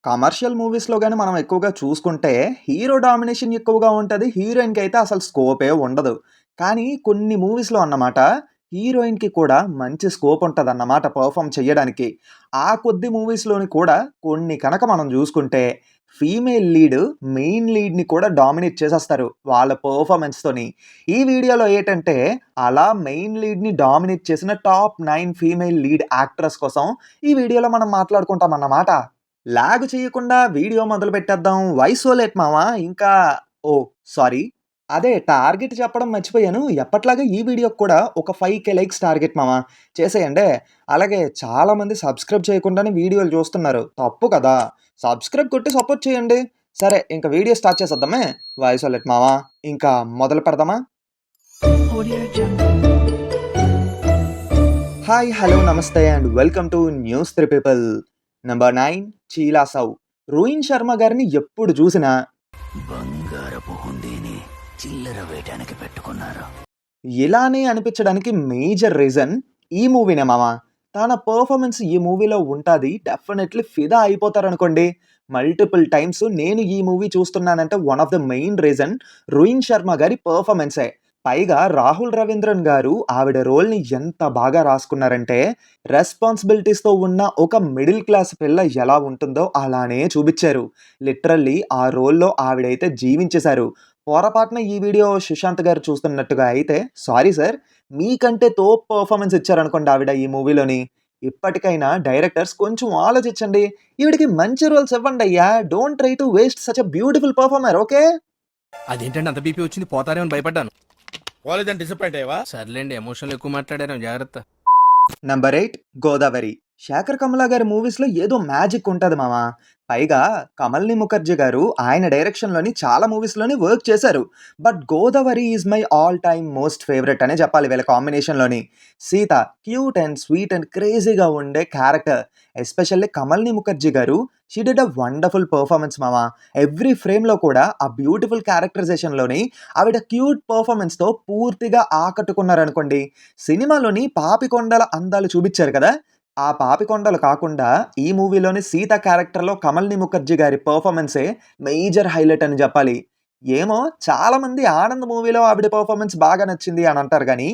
Commercial మూవీస్‌లో గాని మనం ఎక్కువగా చూసుకుంటే, హీరో డామినేషన్ ఎక్కువగా ఉంటది. హీరోయిన్‌కైతే అసలు స్కోపే ఉండదు. కానీ కొన్ని మూవీస్‌లో అన్నమాట, హీరోయిన్‌కి కూడా మంచి స్కోప్ ఉంటదన్నమాట పెర్ఫార్మ్ చెయ్యడానికి. ఆ కొద్ది మూవీస్‌లోని కూడా కొన్ని కనుక మనం జూసుకుంటే, ఫీమేల్ లీడ్ మెయిన్ లీడ్‌ని కూడా డామినేట్ చేసేస్తారు వాళ్ళ పెర్ఫార్మన్స్‌తోని. ఈ వీడియోలో ఏటంటే, అలా మెయిన్ లీడ్‌ని డామినేట్ చేసిన టాప్ 9 ఫీమేల్ లీడ్ యాక్ట్రెస్ కోసం ఈ వీడియోలో మనం మాట్లాడుకుంటామన్నమాట. లాగ్ చేయకుండా వీడియో మొదలుపెట్టేద్దాం. వాయిస్ ఓలేట్ మావా ఇంకా ఓహ్! సారీ. అదే టార్గెట్ చెప్పడం మర్చిపోయాను. ఎప్పట్లాగా ఈ వీడియోకి కూడా ఒక 5,000 లైక్స్ టార్గెట్ మావా. చేసేయండే. అలాగే చాలామంది సబ్స్క్రైబ్ చేయకుండానే వీడియోలు చూస్తున్నారు. తప్పు కదా! సబ్స్క్రైబ్ కొట్టి సపోర్ట్ చేయండి. సరే ఇంక వీడియో స్టార్ట్ చేసేద్దామే. వాయిస్ ఓలేట్ మావా. ఇంకా మొదలు పెడదామా? Audio Jungle. హాయ్, హలో, నమస్తే and welcome to news 3 people. Number 9 చీలా సౌ. రోహిన్ శర్మ గారిని ఎప్పుడు చూసినా బంగారపు హుండీని చిల్లర వేయటానికి పెట్టుకున్నారు. ఇలానే అనిపించడానికి మేజర్ రీజన్ ఈ మూవీనే మామ. తన పెర్ఫార్మన్స్ ఈ మూవీలో ఉంటాది. డెఫినెట్‌లీ ఫిదా అయిపోతారనుకోండి. మల్టిపుల్ టైమ్స్ నేను ఈ మూవీ చూస్తున్నానంటే one of the main reason Rohin Sharma గారి పెర్ఫార్మన్సే. పైగా రాహుల్ రవీంద్రన్ గారు ఆవిడ రోల్‌ని ఎంత బాగా రాసుకున్నారంటే, రెస్పాన్సిబిలిటీస్‌తో ఉన్న ఒక మిడిల్ క్లాస్ పిల్ల ఎలా ఉంటుందో అలానే చూపిచ్చారు. లిటరల్లీ ఆ రోల్‌లో ఆవిడైతే జీవించేశారు. పొరపాటున ఈ వీడియో సుశాంత్ గారు చూస్తున్నట్టుగా అయితే సారీ సార్. మీకంటే తోపు పెర్ఫార్మన్స్ ఇచ్చారనుకోండి ఆవిడ ఈ మూవీలోని. ఇప్పటికైనా డైరెక్టర్స్ కొంచెం ఆలోచించండి. ఈవిడకి మంచి రోల్స్ ఇవ్వండయ్యా. Don't try to waste such a beautiful performer. Okay. అదేంటండి అంత బీపీ వచ్చింది పోతారేమని భయపడ్డాను. కాలేదని డిసప్పాయింట్ అయ్యావా? సర్లేండి ఎమోషన్లు ఎక్కువ మాట్లాడాను జాగ్రత్త. నంబర్ 8 గోదావరి. శేఖర్ కమ్ల గారి మూవీస్‌లో ఏదో మ్యాజిక్ ఉంటది మామ. పైగా కమల్ని ముఖర్జీ గారు ఆయన డైరెక్షన్‌లోని చాలా మూవీస్‌లోని వర్క్ చేశారు. But Godavari is my all time most favourite అనే చెప్పాలి వీళ్ళ కాంబినేషన్‌లోని. Sita cute and sweet and క్రేజీగా ఉండే క్యారెక్టర్. ఎస్పెషల్లీ కమల్ని ముఖర్జీ గారు she did a wonderful performance మామ. ఎవ్రీ ఫ్రేమ్‌లో కూడా ఆ బ్యూటిఫుల్ క్యారెక్టరైజేషన్‌లోని ఆవిడ క్యూట్ పెర్ఫార్మన్స్‌తో పూర్తిగా ఆకట్టుకున్నారనుకోండి. సినిమాలోని పాపికొండల అందాలు చూపిచ్చారు కదా! ఆ పాపికొండలు కాకుండా ఈ మూవీలోని సీత క్యారెక్టర్‌లో కమల్ని ముఖర్జీ గారి పెర్ఫార్మన్సే మేజర్ హైలైట్ అని జెప్పాలి. ఏమో చాలామంది 'ఆనంద్' మూవీలో ఆవిడ పెర్ఫార్మన్స్ బాగా నచ్చింది అని అంటారు గానీ,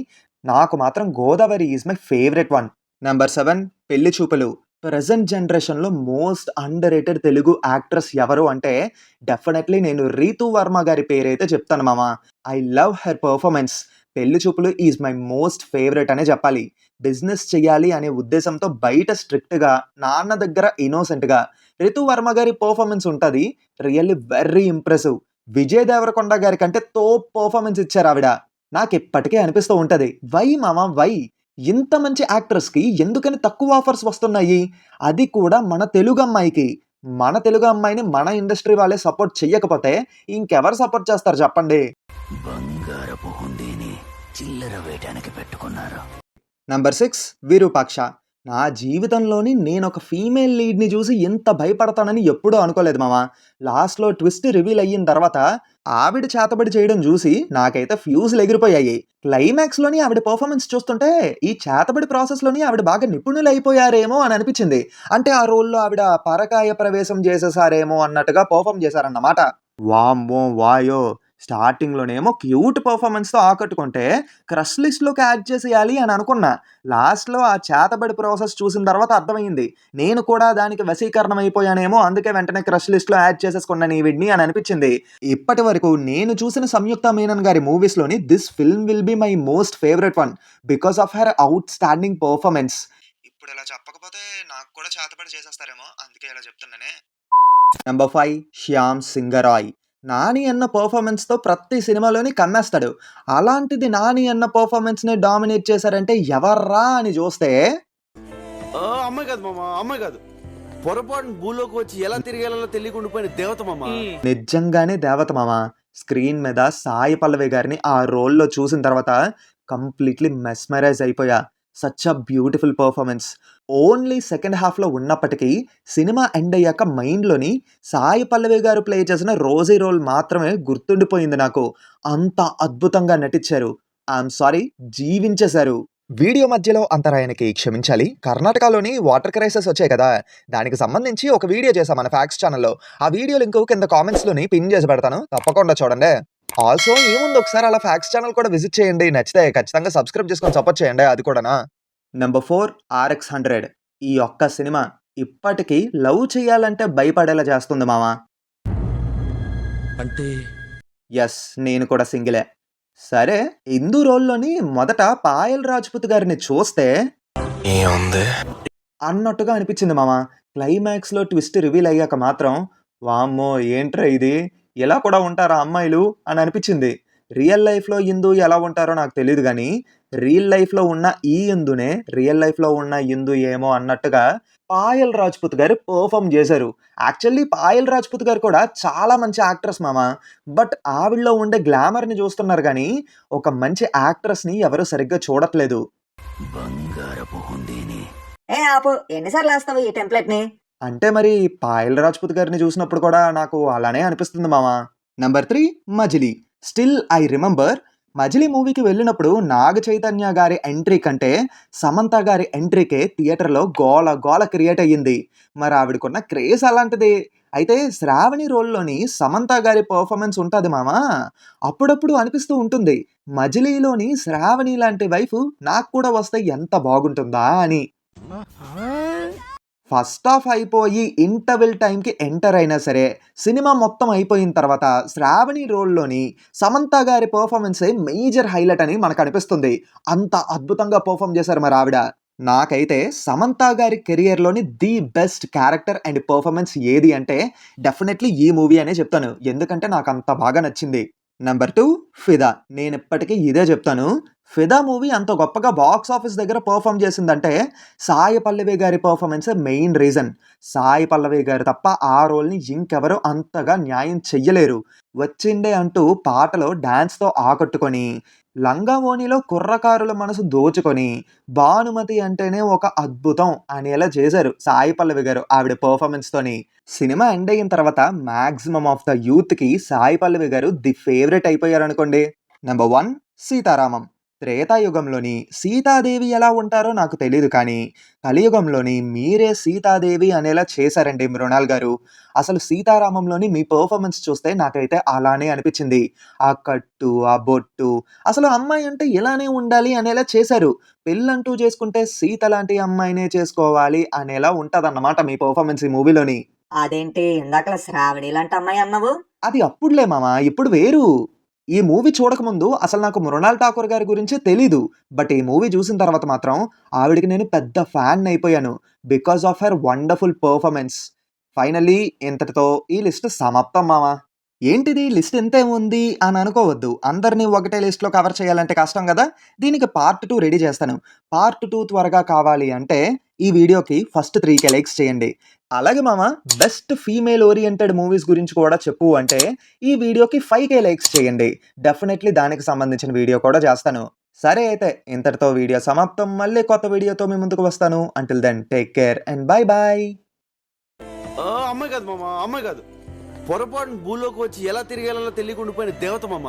నాకు మాత్రం 'Godavari' is my favourite one. Number 7 పెళ్లి చూపులు. ప్రెజెంట్ జనరేషన్‌లో most under rated Telugu actress ఎవరు అంటే డెఫినెట్‌లీ నేను 'రీతూ వర్మ' గారి పేరైతే చెప్తాను మామ. I love her performance. పెళ్లి చూపులు ఈజ్ మై మోస్ట్ ఫేవరెట్ అనే చెప్పాలి. బిజినెస్ చేయాలి అనే ఉద్దేశంతో బయట స్ట్రిక్ట్‌గా, నాన్న దగ్గర ఇన్నోసెంట్‌గా. 'రితు వర్మ' గారి పెర్ఫార్మన్స్ ఉంటది. Really very impressive. 'Vijay Devarakonda' గారి కంటే తోపు పెర్ఫార్మన్స్ ఇచ్చారావిడ. నాకిప్పటికీ అనిపిస్తూ ఉంటది. వై మామ వై? ఇంత మంచి యాక్ట్రెస్‌కి ఎందుకని తక్కువ ఆఫర్స్ వస్తున్నాయి? అది కూడా మన తెలుగు అమ్మాయికి. మన తెలుగు అమ్మాయిని మన ఇండస్ట్రీ వాళ్ళే సపోర్ట్ చెయ్యకపోతే ఇంకెవరు సపోర్ట్ చేస్తారు చెప్పండి? బంగారపు హుండీని చిల్లర వేయటానికి పెట్టుకున్నారు. నంబర్ 6 విరూపాక్ష. నా జీవితంలోని నేనొక ఫీమేల్ లీడ్‌ని చూసి ఇంత భయపడతానని ఎప్పుడూ అనుకోలేదు మామ. లాస్ట్‌లో ట్విస్ట్ రివీల్ అయిన తర్వాత ఆవిడ చేతబడి చేయడం చూసి నాకైతే ఫ్యూజులు ఎగిరిపోయాయి. క్లైమాక్స్‌లోని ఆవిడ పెర్ఫార్మన్స్ చూస్తుంటే ఈ చేతబడి ప్రాసెస్‌లోని ఆవిడ బాగా నిపుణులైపోయారేమో అని అనిపించింది. అంటే ఆ రోల్‌లో ఆవిడ పరకాయ ప్రవేశం చేసేసారేమో అన్నట్టుగా పెర్ఫార్మ్ చేశారన్నమాట. వామ్మో! వాయో! స్టార్టింగ్‌లోనేమో క్యూట్ పెర్ఫార్మన్స్‌తో ఆకట్టుకుంటే క్రష్ లిస్ట్‌లోకి యాడ్ చేసేయాలి అని అనుకున్నా. లాస్ట్‌లో ఆ చేతబడి ప్రాసెస్ చూసిన తర్వాత అర్థమయింది. నేను కూడా దానికి వశీకరణం అయిపోయానేమో, అందుకే వెంటనే క్రష్ లిస్ట్‌లో యాడ్ చేసేసుకున్నాను ఈవిడ్ని అని అనిపించింది. ఇప్పటి వరకు నేను చూసిన సంయుక్త మీనన్ గారి మూవీస్‌లోని this film will be my most favourite one because of her outstanding performance. ఇప్పుడు ఇలా చెప్పకపోతే నాకు కూడా చేతబడి చేసేస్తారేమో, అందుకే ఇలా చెప్తున్నానే. నంబర్ 5 శ్యామ్ సింగరాయ్. 'నాని' అన్న పెర్ఫార్మన్స్‌తో ప్రతి సినిమాలోని కమ్మేస్తాడు. అలాంటిది 'నాని' అన్న పెర్ఫార్మన్స్‌ని డామినేట్ చేశారంటే ఎవర్రా అని చూస్తే అమ్మాయి కాదు మామ, అమ్మాయి కాదు. పొరపాటున భూలోకి వచ్చి ఎలా తిరిగేలా తెలియకుండా పోయిన దేవత మామ. నిజంగానే దేవత మామ. స్క్రీన్ మీద సాయి పల్లవి గారిని ఆ రోల్‌లో చూసిన తర్వాత కంప్లీట్‌లీ మెస్మరైజ్ అయిపోయా. Such a beautiful performance. Only second హాఫ్‌లో ఉన్నప్పటికీ సినిమా ఎండ్ అయ్యాక మైండ్‌లోని సాయి పల్లవి గారు ప్లే చేసిన రోజీ రోల్ మాత్రమే గుర్తుండిపోయింది నాకు. అంత అద్భుతంగా నటించారు. ఐ యామ్ సారీ జీవించేశారు. వీడియో మధ్యలో అంతరాయానికి క్షమించాలి. కర్ణాటకలోని వాటర్ క్రైసిస్ వచ్చాయి కదా! దానికి సంబంధించి ఒక వీడియో చేశా మన ఫ్యాక్ట్స్ ఛానెల్‌లో. ఆ వీడియో లింకు కింద కామెంట్స్‌లోని పిన్ చేసి పెడతాను. తప్పకుండా చూడండి. ఆల్సో ఏముంది ఒకసారి అలా ఫ్యాక్ట్స్ ఛానెల్ కూడా విజిట్ చేయండి. నచ్చితే ఖచ్చితంగా సబ్స్క్రైబ్ చేసుకొని సపోర్ట్ చేయండి అది కూడానా. Number 4 RX 100. ఈ ఒక్క సినిమా ఇప్పటికీ లవ్ చేయాలంటే భయపడేలా చేస్తుంది మామ. అంటే యెస్. నేను కూడా సింగిలే. సరే, ఇందు రోల్‌లోని మొదట పాయల్ రాజ్‌పుత్ గారిని చూస్తే అన్నట్టుగా అనిపించింది మామ. క్లైమాక్స్‌లో ట్విస్ట్ రివీల్ అయ్యాక మాత్రం వామ్మో! ఏంట్రా ఇది? ఇలా కూడా ఉంటారా అమ్మాయిలు అని అనిపించింది. రియల్ లైఫ్‌లో ఇందు ఎలా ఉంటారో నాకు తెలీదు గానీ, రియల్ లైఫ్‌లో ఉన్న ఈ ఇందునే రియల్ లైఫ్‌లో ఉన్న ఇందు ఏమో అన్నట్టుగా పాయల్ రాజ్‌పుత్ గారు పెర్ఫార్మ్ చేశారు. యాక్చువల్లీ పాయల్ రాజ్‌పుత్ గారు కూడా చాలా మంచి యాక్ట్రెస్ మామ. బట్ ఆవిడలో ఉండే గ్లామర్‌ని చూస్తున్నారు గానీ, ఒక మంచి యాక్ట్రెస్‌ని ఎవరు సరిగ్గా చూడట్లేదు. బంగారపు హుండీని ఏ ఆపు ఎన్నిసార్లు వేస్తావు ఈ టెంప్లెట్ ని? అంటే మరి పాయల్ రాజ్‌పుత్ గారిని చూసినప్పుడు కూడా నాకు అలానే అనిపిస్తుంది మామ. Number 3 Majili. Still I remember Majili మూవీకి వెళ్ళినప్పుడు నాగ చైతన్య గారి ఎంట్రీ కంటే సమంత గారి ఎంట్రీకే థియేటర్‌లో గోల గోల క్రియేట్ అయ్యింది. మరి ఆవిడకున్న క్రేజ్ అలాంటిది. అయితే శ్రావణి రోల్‌లోని సమంత గారి పెర్ఫార్మెన్స్ ఉంటది మామ. అప్పుడప్పుడు అనిపిస్తూ ఉంటుంది. మజిలీలోని శ్రావణి లాంటి వైఫ్ నాకు కూడా వస్తే ఎంత బాగుంటుందా అని. ఫస్ట్ హాఫ్ అయిపోయి ఇంటర్వెల్ టైంకి ఎంటర్ అయినా సరే, సినిమా మొత్తం అయిపోయిన తర్వాత శ్రావణి రోల్‌లోని సమంత గారి పెర్ఫార్మెన్సే మేజర్ హైలైట్ అని మనకు అనిపిస్తుంది. అంత అద్భుతంగా పెర్ఫార్మ్ చేశారు మరి ఆవిడ. నాకైతే సమంత గారి కెరియర్‌లోని the best character and performance ఏది అంటే డెఫినెట్‌లీ ఈ మూవీ అనే చెప్తాను. ఎందుకంటే నాకు అంత బాగా నచ్చింది. నంబర్ 2 ఫిదా. నేనిప్పటికీ ఇదే చెప్తాను. ఫిదా మూవీ అంత గొప్పగా బాక్స్ ఆఫీస్ దగ్గర పెర్ఫార్మ్ చేసిందంటే సాయి పల్లవి గారి పెర్ఫార్మెన్సే మెయిన్ రీజన్. సాయి పల్లవి గారు తప్ప ఆ రోల్‌ని ఇంకెవరు అంతగా న్యాయం చెయ్యలేరు. వచ్చిండే అంటూ పాటలో డాన్స్‌తో ఆకట్టుకొని, లంగా ఓణిలో కుర్రకారుల మనసు దోచుకొని, భానుమతి అంటేనే ఒక అద్భుతం అనేలా చేశారు సాయి పల్లవి గారు ఆవిడ పెర్ఫార్మెన్స్‌తోని. సినిమా ఎండ్ అయిన తర్వాత మాక్సిమం ఆఫ్ ద యూత్‌కి సాయి పల్లవి గారు ది ఫేవరెట్ అయిపోయారనుకోండి. నంబర్ 1 సీతారామం. త్రేతాయుగంలోని సీతాదేవి ఎలా ఉంటారో నాకు తెలీదు కానీ, కలియుగంలోని మీరే సీతాదేవి అనేలా చేశారండి మృణాల్ గారు. అసలు సీతారామంలోని మీ పెర్ఫార్మెన్స్ చూస్తే నాకైతే అలానే అనిపించింది. ఆ కట్టు, ఆ బొట్టు, అసలు అమ్మాయి అంటే ఇలానే ఉండాలి అనేలా చేశారు. పెళ్ళంటూ చేసుకుంటే సీత లాంటి అమ్మాయినే చేసుకోవాలి అనేలా ఉంటదన్నమాట మీ పెర్ఫార్మెన్స్ ఈ మూవీలోని. అదేంటి ఇందాకల శ్రావణి లాంటి అమ్మాయి అన్నావు? అది అప్పుడులే మామ, ఇప్పుడు వేరు. ఈ మూవీ చూడకముందు అసలు నాకు మృణాల్ ఠాకూర్ గారి గురించే తెలీదు. బట్ ఈ మూవీ చూసిన తర్వాత మాత్రం ఆవిడకి నేను పెద్ద ఫ్యాన్‌నయిపోయాను. Because of her wonderful performance. Finally ఇంతటితో ఈ లిస్ట్ సమాప్తం మామ. ఏంటిది లిస్ట్ ఇంతే ఉంది అని అనుకోవద్దు. అందరిని ఒకటే లిస్ట్‌లో కవర్ చేయాలంటే కష్టం గదా! దీనికి పార్ట్ 2 రెడీ చేస్తాను. పార్ట్ 2 త్వరగా కావాలి అంటే ఈ వీడియోకి ఫస్ట్ 3K లైక్స్ చేయండి. అలాగే మామ, బెస్ట్ ఫీమేల్ ఓరియెంటెడ్ మూవీస్ గురించి కూడా చెప్పు అంటే ఈ వీడియోకి 5K లైక్స్ చేయండి. డెఫినెట్‌లీ దానికి సంబంధించిన వీడియో కూడా చేస్తాను. సరే అయితే ఇంతటితో వీడియో సమాప్తం. మళ్ళీ కొత్త వీడియోతో మీ ముందుకు వస్తాను. Until then take care and bye bye. అమ్మాయి కాదు మామ, అమ్మాయి కాదు. పొరపాటున భూలోకి వచ్చి ఎలా తిరిగేలా తెలియకుండా పోయిన దేవత మామ.